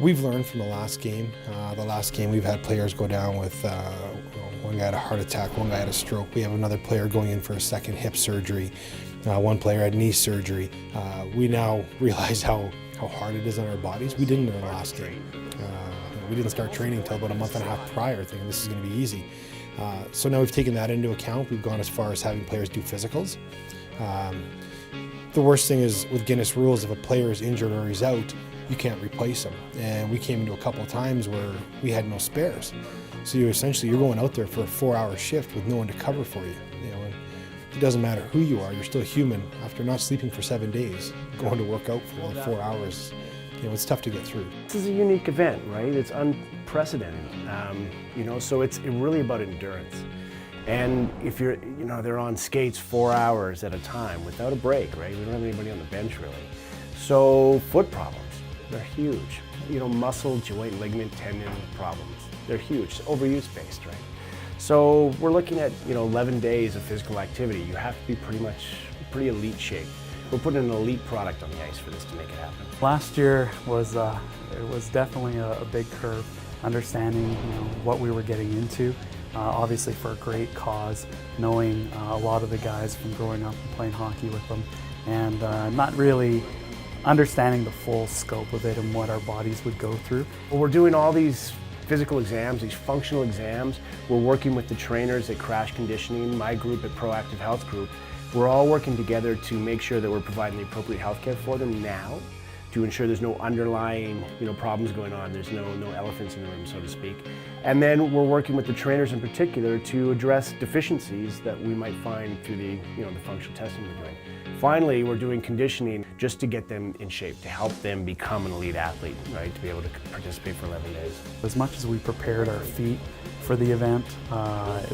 We've learned from the last game. We've had players go down with one guy had a heart attack, one guy had a stroke. We have another player going in for a second hip surgery. One player had knee surgery. We now realize how hard it is on our bodies. We didn't in the last game. We didn't start training until about a month and a half prior, thinking this is going to be easy. So now we've taken that into account. We've gone as far as having players do physicals. The worst thing is with Guinness rules, if a player is injured or he's out, you can't replace him. And we came into a couple of times where we had no spares. So you're going out there for a 4-hour shift with no one to cover for you. And it doesn't matter who you are, you're still human. After not sleeping for 7 days, going to work out for only 4 hours, it's tough to get through. This is a unique event, right? It's unprecedented, so it's really about endurance. And if they're on skates 4 hours at a time without a break, right? We don't have anybody on the bench really. So foot problems, they're huge. Muscle, joint, ligament, tendon problems, they're huge. Overuse based, right? So we're looking at 11 days of physical activity. You have to be pretty elite shape. We're putting an elite product on the ice for this to make it happen. Last year was definitely a big curve, understanding what we were getting into. Obviously for a great cause, knowing a lot of the guys from growing up and playing hockey with them, and not really understanding the full scope of it and what our bodies would go through. Well, we're doing all these physical exams, these functional exams. We're working with the trainers at Crash Conditioning, my group at Proactive Health Group. We're all working together to make sure that we're providing the appropriate health care for them now, to ensure there's no underlying problems going on. There's no elephants in the room, so to speak. And then we're working with the trainers in particular to address deficiencies that we might find through the functional testing we're doing. Finally, we're doing conditioning just to get them in shape, to help them become an elite athlete, right? To be able to participate for 11 days. As much as we prepared our feet for the event,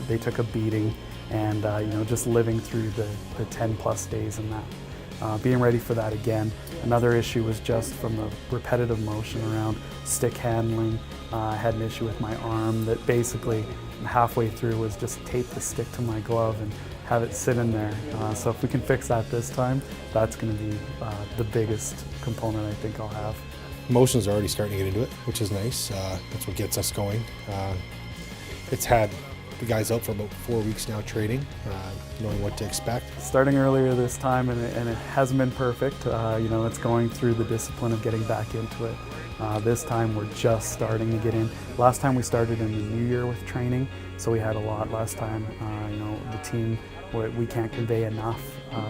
they took a beating, and just living through the 10 plus days in that. Being ready for that again. Another issue was just from the repetitive motion around stick handling. I had an issue with my arm that basically halfway through was just tape the stick to my glove and have it sit in there. So if we can fix that this time, that's going to be the biggest component I think I'll have. Motion's already starting to get into it, which is nice. That's what gets us going. It's had the guys out for about 4 weeks now training, knowing what to expect. Starting earlier this time, and it hasn't been perfect. It's going through the discipline of getting back into it. This time we're just starting to get in. Last time we started in the new year with training, so we had a lot last time. The team, we can't convey enough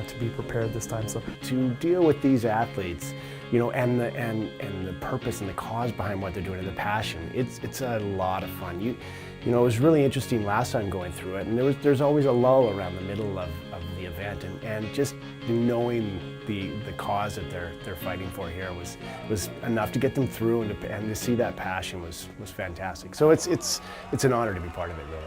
to be prepared this time. So to deal with these athletes, and the purpose and the cause behind what they're doing and the passion, it's a lot of fun. It was really interesting last time going through it, and there's always a lull around the middle of the event, and just knowing the cause that they're fighting for here was enough to get them through, and to see that passion was fantastic. So it's an honor to be part of it, really.